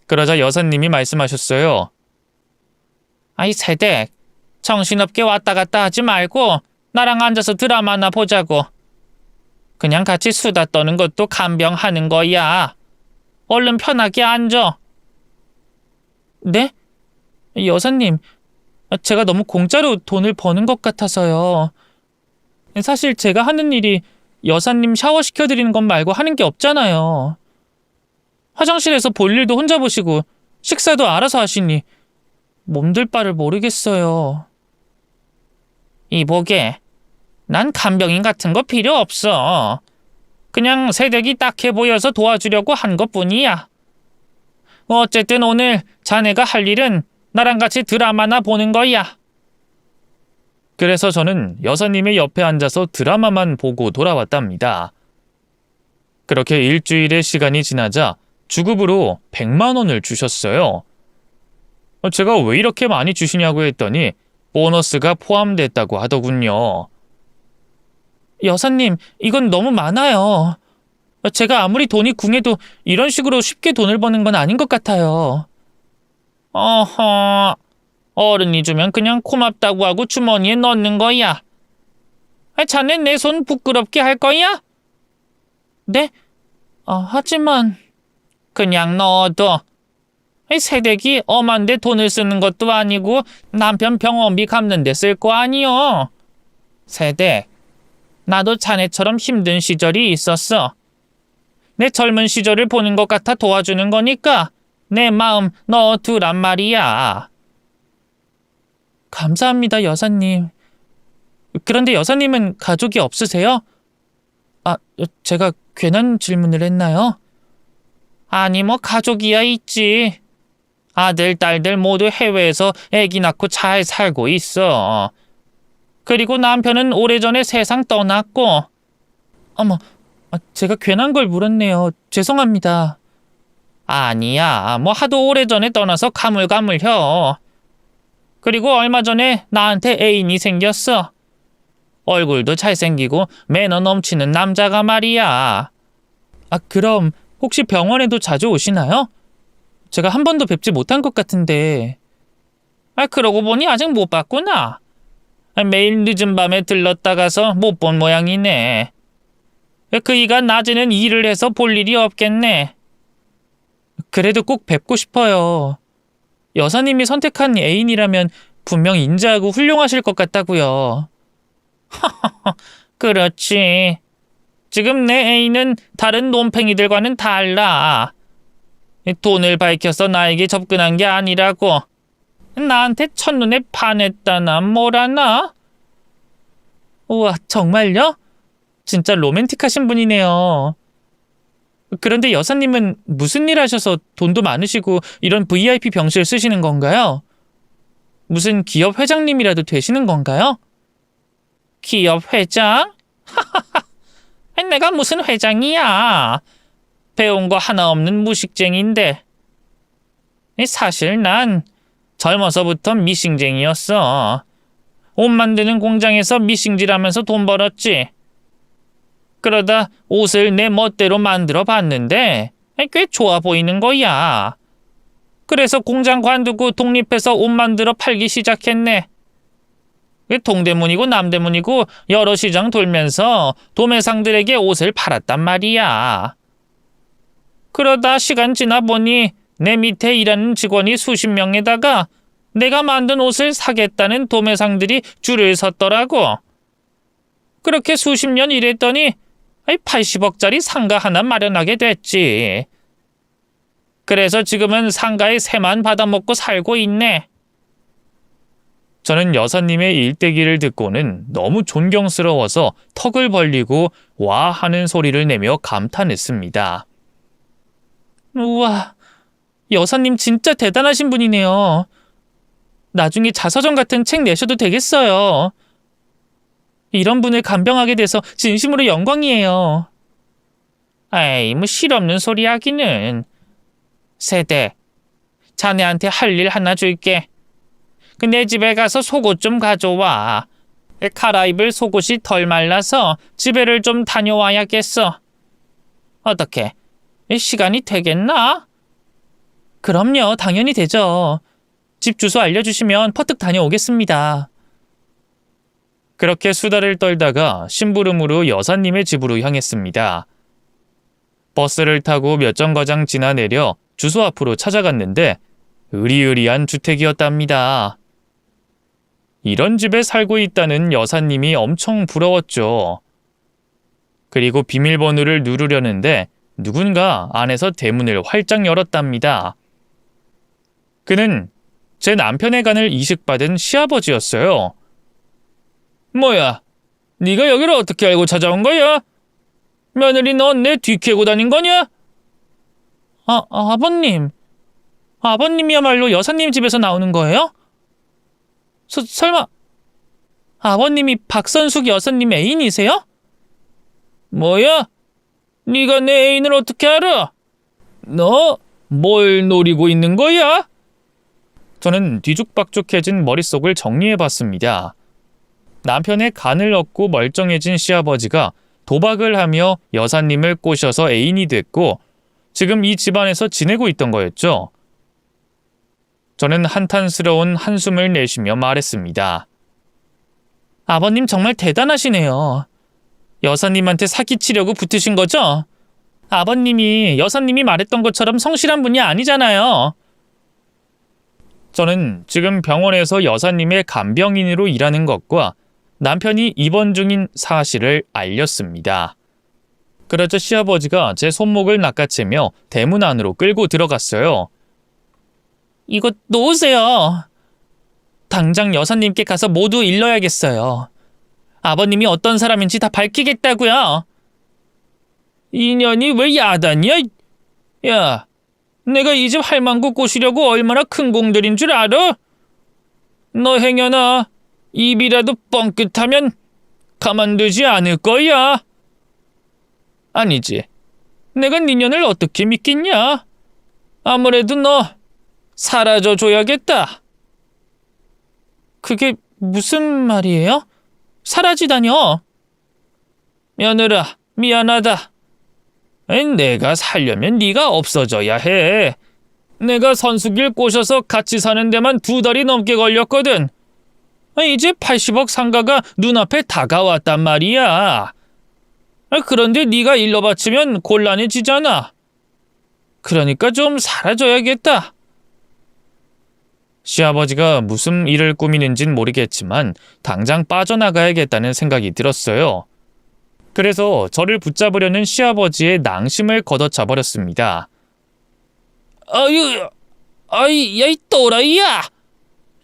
A: 그러자 여사님이 말씀하셨어요. 아이, 새댁, 정신없게 왔다 갔다 하지 말고 나랑 앉아서 드라마나 보자고. 그냥 같이 수다 떠는 것도 간병하는 거야. 얼른 편하게 앉아. 네? 여사님, 제가 너무 공짜로 돈을 버는 것 같아서요. 사실 제가 하는 일이 여사님 샤워시켜드리는 것 말고 하는 게 없잖아요. 화장실에서 볼 일도 혼자 보시고 식사도 알아서 하시니 몸둘 바를 모르겠어요. 이보게, 난 간병인 같은 거 필요 없어. 그냥 새댁이 딱해 보여서 도와주려고 한 것뿐이야. 어쨌든 오늘 자네가 할 일은 나랑 같이 드라마나 보는 거야. 그래서 저는 여사님의 옆에 앉아서 드라마만 보고 돌아왔답니다. 그렇게 일주일의 시간이 지나자 주급으로 100만 원을 주셨어요. 제가 왜 이렇게 많이 주시냐고 했더니 보너스가 포함됐다고 하더군요. 여사님, 이건 너무 많아요. 제가 아무리 돈이 궁해도 이런 식으로 쉽게 돈을 버는 건 아닌 것 같아요. 어허, 어른이 주면 그냥 고맙다고 하고 주머니에 넣는 거야. 자네 내 손 부끄럽게 할 거야? 네? 하지만 그냥 넣어둬. 새댁이 엄한데 돈을 쓰는 것도 아니고 남편 병원비 갚는 데 쓸 거 아니요. 새댁, 나도 자네처럼 힘든 시절이 있었어. 내 젊은 시절을 보는 것 같아 도와주는 거니까 내 마음 넣어두란 말이야. 감사합니다, 여사님. 그런데 여사님은 가족이 없으세요? 제가 괜한 질문을 했나요? 아니, 뭐 가족이야 있지.
B: 아들, 딸들 모두 해외에서 아기 낳고 잘 살고 있어. 그리고 남편은 오래전에 세상 떠났고. 어머, 제가 괜한 걸 물었네요. 죄송합니다. 아니야, 뭐 하도 오래전에 떠나서 가물가물혀. 그리고 얼마 전에 나한테 애인이 생겼어. 얼굴도 잘생기고 매너 넘치는 남자가 말이야. 그럼 혹시 병원에도 자주 오시나요? 제가 한 번도 뵙지 못한 것 같은데. 그러고 보니 아직 못 봤구나. 매일 늦은 밤에 들렀다 가서 못 본 모양이네. 그이가 낮에는 일을 해서 볼 일이 없겠네. 그래도 꼭 뵙고 싶어요. 여사님이 선택한 애인이라면 분명 인자하고 훌륭하실 것 같다고요. 그렇지. 지금 내 애인은 다른 논팽이들과는 달라. 돈을 밝혀서 나에게 접근한 게 아니라고. 나한테 첫눈에 반했다나 뭐라나? 우와, 정말요? 진짜 로맨틱하신 분이네요. 그런데 여사님은 무슨 일 하셔서 돈도 많으시고 이런 VIP 병실 쓰시는 건가요? 무슨 기업 회장님이라도 되시는 건가요? 기업 회장? 내가 무슨 회장이야. 배운 거 하나 없는 무식쟁인데. 사실 난 젊어서부터 미싱쟁이였어. 옷 만드는 공장에서 미싱질하면서 돈 벌었지. 그러다 옷을 내 멋대로 만들어 봤는데 꽤 좋아 보이는 거야. 그래서 공장 관두고 독립해서 옷 만들어 팔기 시작했네. 동대문이고 남대문이고 여러 시장 돌면서 도매상들에게 옷을 팔았단 말이야. 그러다 시간 지나 보니 내 밑에 일하는 직원이 수십 명에다가 내가 만든 옷을 사겠다는 도매상들이 줄을 섰더라고. 그렇게 수십 년 일했더니 80억짜리 상가 하나 마련하게 됐지. 그래서 지금은 상가에 새만 받아먹고 살고 있네. 저는 여사님의 일대기를 듣고는 너무 존경스러워서 턱을 벌리고 와 하는 소리를 내며 감탄했습니다. 우와, 여사님 진짜 대단하신 분이네요. 나중에 자서전 같은 책 내셔도 되겠어요. 이런 분을 간병하게 돼서 진심으로 영광이에요. 에이, 뭐 실없는 소리 하기는. 세대, 자네한테 할 일 하나 줄게. 내 집에 가서 속옷 좀 가져와. 갈아입을 속옷이 덜 말라서 집에를 좀 다녀와야겠어. 어떻게? 시간이 되겠나? 그럼요, 당연히 되죠. 집 주소 알려주시면 퍼뜩 다녀오겠습니다. 그렇게 수다를 떨다가 심부름으로 여사님의 집으로 향했습니다. 버스를 타고 몇 정거장 지나 내려 주소 앞으로 찾아갔는데 으리으리한 주택이었답니다. 이런 집에 살고 있다는 여사님이 엄청 부러웠죠. 그리고 비밀번호를 누르려는데 누군가 안에서 대문을 활짝 열었답니다. 그는 제 남편의 간을 이식받은 시아버지였어요. 뭐야, 네가 여기를 어떻게 알고 찾아온 거야? 며느리 넌 내 뒤캐고 다닌 거냐? 아버님. 아버님이야말로 여사님 집에서 나오는 거예요? 설마 아버님이 박선숙 여사님 애인이세요? 뭐야? 네가 내 애인을 어떻게 알아? 너 뭘 노리고 있는 거야? 저는 뒤죽박죽해진 머릿속을 정리해봤습니다. 남편의 간을 얻고 멀쩡해진 시아버지가 도박을 하며 여사님을 꼬셔서 애인이 됐고 지금 이 집안에서 지내고 있던 거였죠. 저는 한탄스러운 한숨을 내쉬며 말했습니다. 아버님 정말 대단하시네요. 여사님한테 사기치려고 붙으신 거죠? 아버님이 여사님이 말했던 것처럼 성실한 분이 아니잖아요. 저는 지금 병원에서 여사님의 간병인으로 일하는 것과 남편이 입원 중인 사실을 알렸습니다. 그러자 시아버지가 제 손목을 낚아채며 대문 안으로 끌고 들어갔어요. 이거 놓으세요. 당장 여사님께 가서 모두 일러야겠어요. 아버님이 어떤 사람인지 다 밝히겠다고요. 인연이 왜 야단이야? 야, 내가 이 집 할망구 꼬시려고 얼마나 큰 공들인 줄 알아? 너 행여나 입이라도 뻥끗하면 가만두지 않을 거야. 아니지. 내가 네 년을 어떻게 믿겠냐? 아무래도 너 사라져줘야겠다. 그게 무슨 말이에요? 사라지다뇨? 며느라, 미안하다. 내가 살려면 네가 없어져야 해. 내가 선수길 꼬셔서 같이 사는 데만 2달이 넘게 걸렸거든. 이제 80억 상가가 눈앞에 다가왔단 말이야. 그런데 네가 일러 바치면 곤란해지잖아. 그러니까 좀 사라져야겠다.
A: 시아버지가 무슨 일을 꾸미는진 모르겠지만 당장 빠져나가야겠다는 생각이 들었어요. 그래서 저를 붙잡으려는 시아버지의 낭심을 걷어차 버렸습니다.
B: 아유, 아이, 야, 이 또라이야!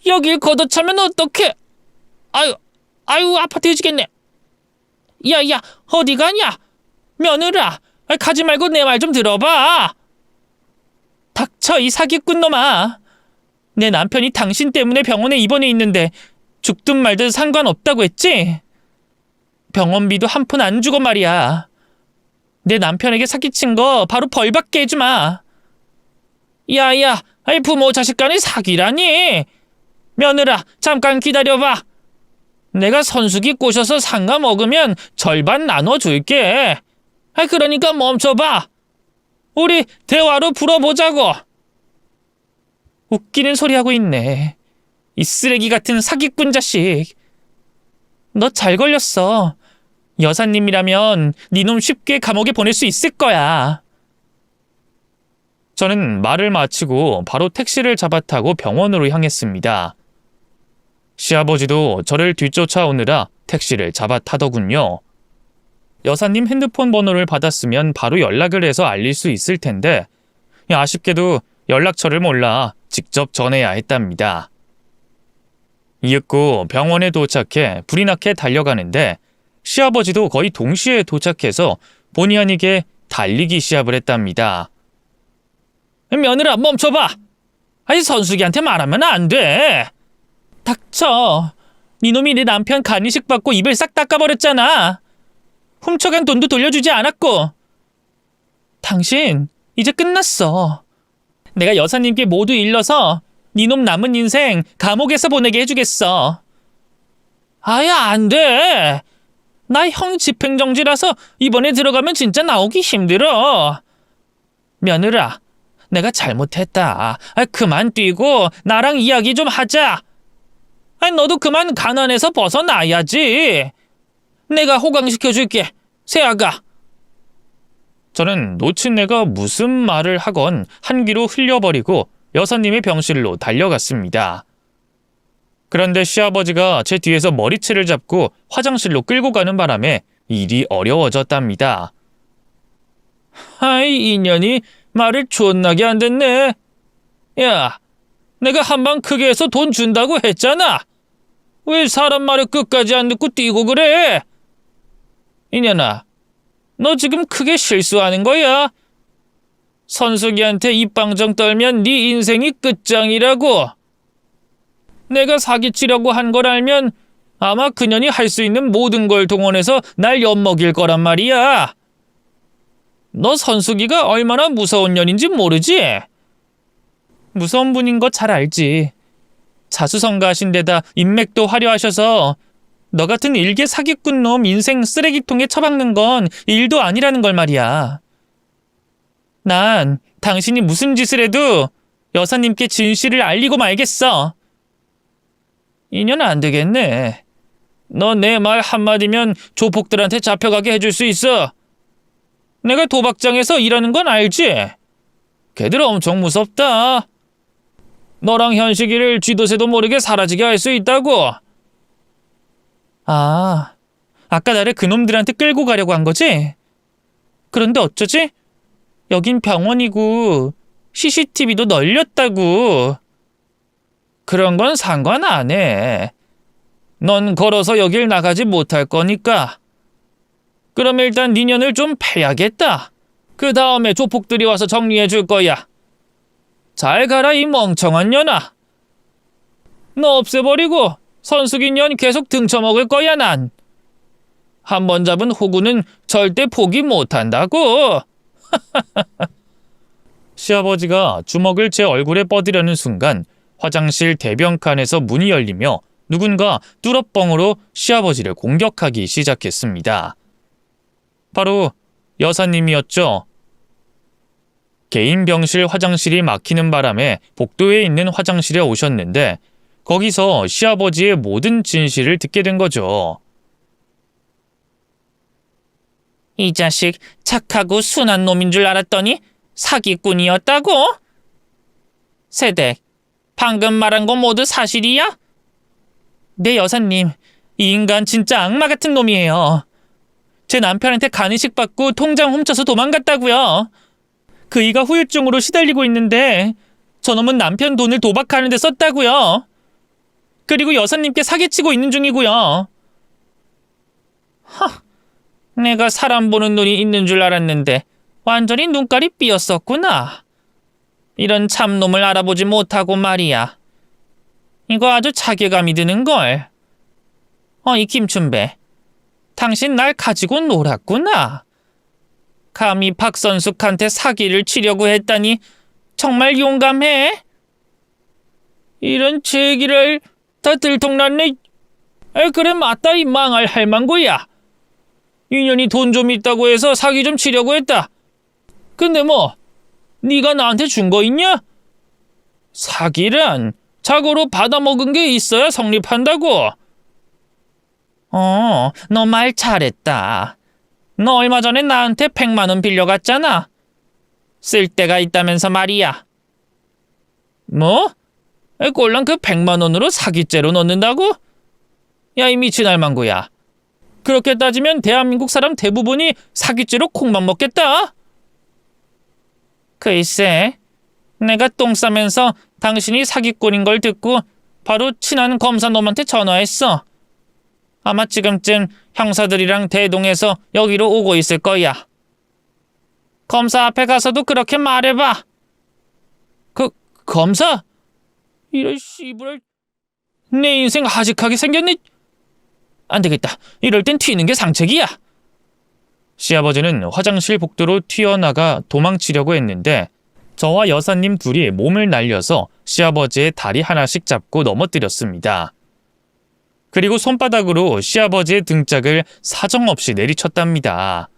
B: 여길 걷어차면 어떡해? 아유, 아파 뒤지겠네. 야, 어디 가냐? 며느라, 가지 말고 내 말 좀 들어봐. 닥쳐, 이 사기꾼 놈아. 내 남편이 당신 때문에 병원에 입원해 있는데 죽든 말든 상관없다고 했지? 병원비도 한 푼 안 주고 말이야. 내 남편에게 사기친 거 바로 벌받게 해주마. 야, 부모 자식 간의 사기라니. 며느라, 잠깐 기다려봐. 내가 선수기 꼬셔서 상가 먹으면 절반 나눠줄게. 그러니까 멈춰봐. 우리 대화로 풀어보자고. 웃기는 소리 하고 있네. 이 쓰레기 같은 사기꾼 자식. 너 잘 걸렸어. 여사님이라면 니놈 쉽게 감옥에 보낼 수 있을 거야.
A: 저는 말을 마치고 바로 택시를 잡아 타고 병원으로 향했습니다. 시아버지도 저를 뒤쫓아오느라 택시를 잡아 타더군요. 여사님 핸드폰 번호를 받았으면 바로 연락을 해서 알릴 수 있을 텐데 아쉽게도 연락처를 몰라 직접 전해야 했답니다. 이윽고 병원에 도착해 불이 나게 달려가는데 시아버지도 거의 동시에 도착해서 본의 아니게 달리기 시합을 했답니다.
B: 며느라, 멈춰봐. 선수기한테 말하면 안 돼. 닥쳐. 니놈이 내 남편 간이식 받고 입을 싹 닦아버렸잖아. 훔쳐간 돈도 돌려주지 않았고. 당신 이제 끝났어. 내가 여사님께 모두 일러서 니놈 남은 인생 감옥에서 보내게 해주겠어. 안 돼. 나 형 집행정지라서 이번에 들어가면 진짜 나오기 힘들어. 며느라, 내가 잘못했다. 그만 뛰고 나랑 이야기 좀 하자. 너도 그만 가난해서 벗어나야지. 내가 호강시켜줄게. 세아가.
A: 저는 노친네가 무슨 말을 하건 한 귀로 흘려버리고 여사님의 병실로 달려갔습니다. 그런데 시아버지가 제 뒤에서 머리채를 잡고 화장실로 끌고 가는 바람에 일이 어려워졌답니다.
B: 이년이 말을 존나게 안 듣네. 야, 내가 한방 크게 해서 돈 준다고 했잖아. 왜 사람 말을 끝까지 안 듣고 뛰고 그래? 이년아, 너 지금 크게 실수하는 거야. 선숙이한테 입방정 떨면 네 인생이 끝장이라고. 내가 사기치려고 한 걸 알면 아마 그년이 할 수 있는 모든 걸 동원해서 날 엿먹일 거란 말이야. 너 선숙이가 얼마나 무서운 년인지 모르지? 무서운 분인 거 잘 알지. 자수성가하신 데다 인맥도 화려하셔서 너 같은 일개 사기꾼 놈 인생 쓰레기통에 처박는 건 일도 아니라는 걸 말이야. 난 당신이 무슨 짓을 해도 여사님께 진실을 알리고 말겠어. 이년 안 되겠네. 너 내 말 한마디면 조폭들한테 잡혀가게 해줄 수 있어. 내가 도박장에서 일하는 건 알지? 걔들 엄청 무섭다. 너랑 현식이를 쥐도새도 모르게 사라지게 할 수 있다고. 아까 나를 그놈들한테 끌고 가려고 한 거지? 그런데 어쩌지? 여긴 병원이고 CCTV도 널렸다고. 그런 건 상관 안 해. 넌 걸어서 여길 나가지 못할 거니까. 그럼 일단 네 년을 좀 패야겠다. 그 다음에 조폭들이 와서 정리해 줄 거야. 잘 가라 이 멍청한 년아. 너 없애버리고 선숙이 년 계속 등쳐먹을 거야 난. 한 번 잡은 호구는 절대 포기 못한다고.
A: 시아버지가 주먹을 제 얼굴에 뻗으려는 순간 화장실 대변칸에서 문이 열리며 누군가 뚜러뻥으로 시아버지를 공격하기 시작했습니다. 바로 여사님이었죠. 개인 병실 화장실이 막히는 바람에 복도에 있는 화장실에 오셨는데 거기서 시아버지의 모든 진실을 듣게 된 거죠.
B: 이 자식 착하고 순한 놈인 줄 알았더니 사기꾼이었다고? 세댁, 방금 말한 거 모두 사실이야? 네 여사님, 이 인간 진짜 악마 같은 놈이에요. 제 남편한테 간이식 받고 통장 훔쳐서 도망갔다고요. 그이가 후유증으로 시달리고 있는데 저놈은 남편 돈을 도박하는 데 썼다고요. 그리고 여사님께 사기치고 있는 중이고요. 내가 사람 보는 눈이 있는 줄 알았는데 완전히 눈깔이 삐었었구나. 이런 참놈을 알아보지 못하고 말이야. 이거 아주 자괴감이 드는걸. 이 김춘배, 당신 날 가지고 놀았구나. 감히 박선숙한테 사기를 치려고 했다니 정말 용감해. 이런 제 얘기를 다 들통났네. 그래 맞다 이 망할 할망구야. 인연이 돈 좀 있다고 해서 사기 좀 치려고 했다. 근데 뭐 네가 나한테 준 거 있냐? 사기란 자고로 받아먹은 게 있어야 성립한다고. 너 말 잘했다. 너 얼마 전에 나한테 100만 원 빌려갔잖아. 쓸 데가 있다면서 말이야. 뭐? 꼴랑 그 100만 원으로 사기죄로 넣는다고? 야, 이 미친 할망구야. 그렇게 따지면 대한민국 사람 대부분이 사기죄로 콩만 먹겠다. 글쎄, 내가 똥 싸면서 당신이 사기꾼인 걸 듣고 바로 친한 검사 놈한테 전화했어. 아마 지금쯤 형사들이랑 대동해서 여기로 오고 있을 거야. 검사 앞에 가서도 그렇게 말해봐. 검사? 이런 씨부랄, 내 인생 하직하게 생겼네. 안 되겠다. 이럴 땐 튀는 게 상책이야.
A: 시아버지는 화장실 복도로 튀어나가 도망치려고 했는데 저와 여사님 둘이 몸을 날려서 시아버지의 다리 하나씩 잡고 넘어뜨렸습니다. 그리고 손바닥으로 시아버지의 등짝을 사정없이 내리쳤답니다.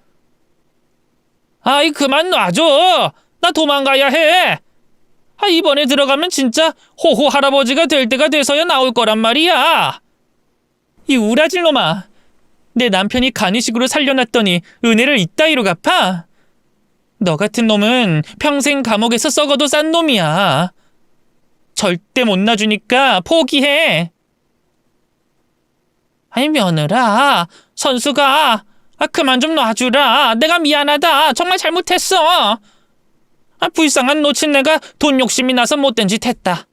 B: 아이 그만 놔줘. 나 도망가야 해. 이번에 들어가면 진짜 호호 할아버지가 될 때가 돼서야 나올 거란 말이야. 이 우라질 놈아. 내 남편이 간이식으로 살려놨더니 은혜를 이따위로 갚아? 너 같은 놈은 평생 감옥에서 썩어도 싼 놈이야. 절대 못 놔주니까 포기해. 아니 며느라, 선수가 그만 좀 놔주라. 내가 미안하다. 정말 잘못했어. 불쌍한 놓친 내가 돈 욕심이 나서 못된 짓 했다.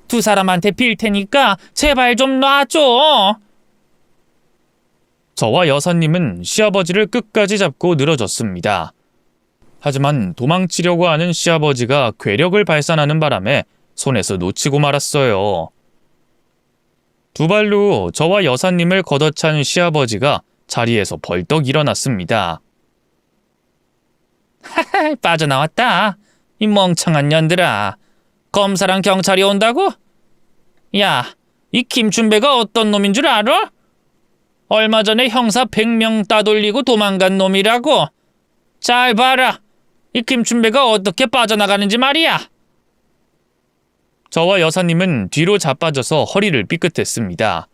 B: 두 사람한테 빌 테니까 제발 좀 놔줘.
A: 저와 여사님은 시아버지를 끝까지 잡고 늘어졌습니다. 하지만 도망치려고 하는 시아버지가 괴력을 발산하는 바람에 손에서 놓치고 말았어요. 두 발로 저와 여사님을 걷어찬 시아버지가 자리에서 벌떡 일어났습니다.
B: 빠져나왔다. 이 멍청한 년들아. 검사랑 경찰이 온다고? 야, 이 김춘배가 어떤 놈인 줄 알아? 얼마 전에 형사 100명 따돌리고 도망간 놈이라고. 잘 봐라. 이 김춘배가 어떻게 빠져나가는지 말이야.
A: 저와 여사님은 뒤로 자빠져서 허리를 삐끗했습니다.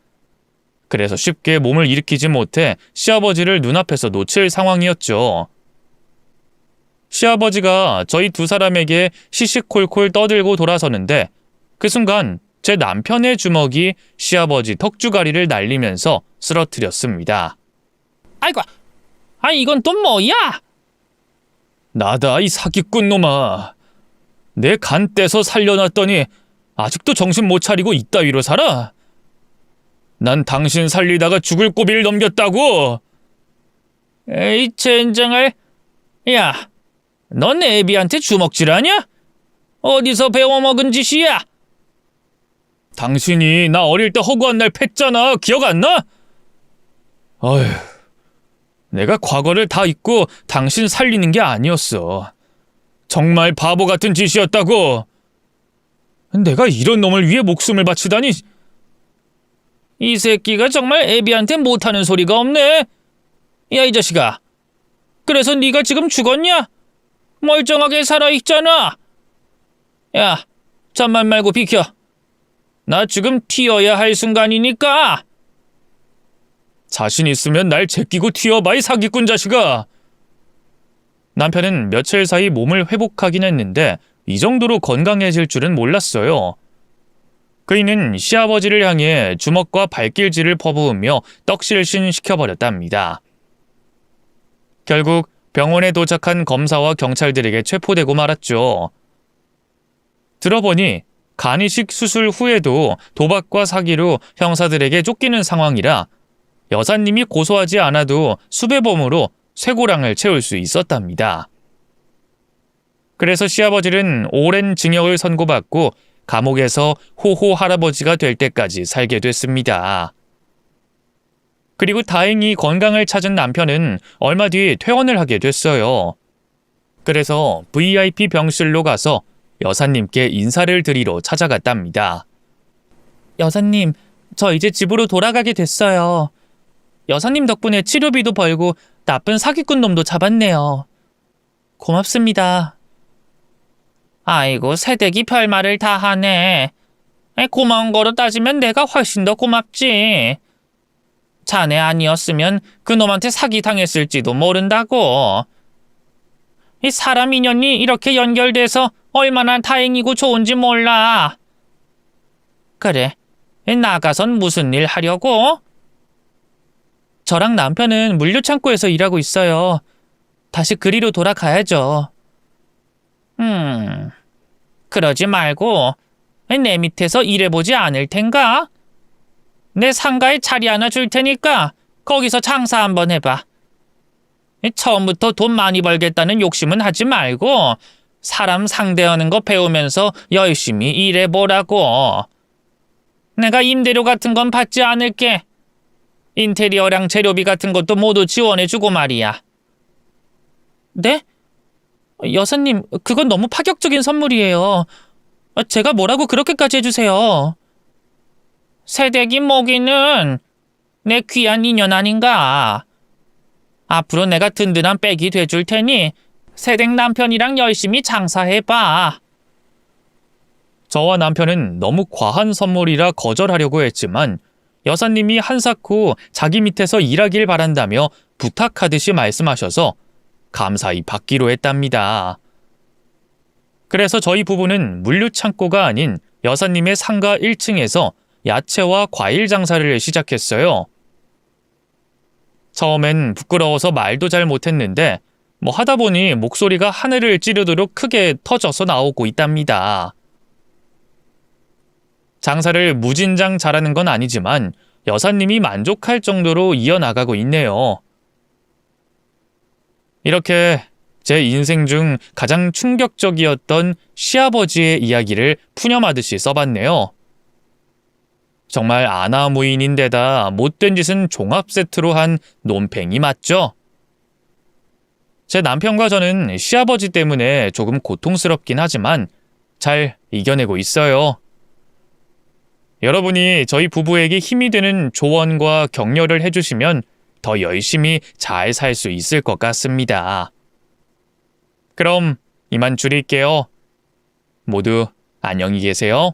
A: 그래서 쉽게 몸을 일으키지 못해 시아버지를 눈앞에서 놓칠 상황이었죠. 시아버지가 저희 두 사람에게 시시콜콜 떠들고 돌아서는데 그 순간 제 남편의 주먹이 시아버지 턱주가리를 날리면서 쓰러뜨렸습니다.
B: 아이고, 이건 또 뭐야?
A: 나다 이 사기꾼 놈아. 내 간 떼서 살려놨더니 아직도 정신 못 차리고 이따위로 살아? 난 당신 살리다가 죽을 고비를 넘겼다고.
B: 에이 젠장을. 야, 넌 애비한테 주먹질하냐? 어디서 배워먹은 짓이야?
A: 당신이 나 어릴 때 허구한 날 팼잖아. 기억 안 나? 어휴, 내가 과거를 다 잊고 당신 살리는 게 아니었어. 정말 바보 같은 짓이었다고. 내가 이런 놈을 위해 목숨을 바치다니.
B: 이 새끼가 정말 애비한테 못하는 소리가 없네. 야, 이 자식아. 그래서 네가 지금 죽었냐? 멀쩡하게 살아있잖아. 야, 잠만 말고 비켜. 나 지금 튀어야 할 순간이니까.
A: 자신 있으면 날 제끼고 튀어봐, 이 사기꾼 자식아. 남편은 며칠 사이 몸을 회복하긴 했는데 이 정도로 건강해질 줄은 몰랐어요. 그이는 시아버지를 향해 주먹과 발길질을 퍼부으며 떡실신 시켜버렸답니다. 결국 병원에 도착한 검사와 경찰들에게 체포되고 말았죠. 들어보니 간이식 수술 후에도 도박과 사기로 형사들에게 쫓기는 상황이라 여사님이 고소하지 않아도 수배범으로 쇠고랑을 채울 수 있었답니다. 그래서 시아버지는 오랜 징역을 선고받고 감옥에서 호호 할아버지가 될 때까지 살게 됐습니다. 그리고 다행히 건강을 찾은 남편은 얼마 뒤 퇴원을 하게 됐어요. 그래서 VIP 병실로 가서 여사님께 인사를 드리러 찾아갔답니다.
B: 여사님, 저 이제 집으로 돌아가게 됐어요. 여사님 덕분에 치료비도 벌고 나쁜 사기꾼 놈도 잡았네요. 고맙습니다. 아이고, 새댁이 별말을 다 하네. 고마운 거로 따지면 내가 훨씬 더 고맙지. 자네 아니었으면 그놈한테 사기당했을지도 모른다고. 이 사람 인연이 이렇게 연결돼서 얼마나 다행이고 좋은지 몰라. 그래, 나가선 무슨 일 하려고? 저랑 남편은 물류창고에서 일하고 있어요. 다시 그리로 돌아가야죠. 그러지 말고 내 밑에서 일해보지 않을 텐가? 내 상가에 자리 하나 줄 테니까 거기서 장사 한번 해봐. 처음부터 돈 많이 벌겠다는 욕심은 하지 말고 사람 상대하는 거 배우면서 열심히 일해보라고. 내가 임대료 같은 건 받지 않을게. 인테리어랑 재료비 같은 것도 모두 지원해주고 말이야. 네? 여사님, 그건 너무 파격적인 선물이에요. 제가 뭐라고 그렇게까지 해주세요. 새댁이 모기는 내 귀한 인연 아닌가. 앞으로 내가 든든한 백이 돼줄 테니 새댁 남편이랑 열심히 장사해봐.
A: 저와 남편은 너무 과한 선물이라 거절하려고 했지만 여사님이 한사코 자기 밑에서 일하길 바란다며 부탁하듯이 말씀하셔서 감사히 받기로 했답니다. 그래서 저희 부부는 물류창고가 아닌 여사님의 상가 1층에서 야채와 과일 장사를 시작했어요. 처음엔 부끄러워서 말도 잘 못했는데 하다 보니 목소리가 하늘을 찌르도록 크게 터져서 나오고 있답니다. 장사를 무진장 잘하는 건 아니지만 여사님이 만족할 정도로 이어나가고 있네요. 이렇게 제 인생 중 가장 충격적이었던 시아버지의 이야기를 푸념하듯이 써봤네요. 정말 아나무인인데다 못된 짓은 종합 세트로 한 논팽이 맞죠? 제 남편과 저는 시아버지 때문에 조금 고통스럽긴 하지만 잘 이겨내고 있어요. 여러분이 저희 부부에게 힘이 되는 조언과 격려를 해주시면 더 열심히 잘 살 수 있을 것 같습니다. 그럼 이만 줄일게요. 모두 안녕히 계세요.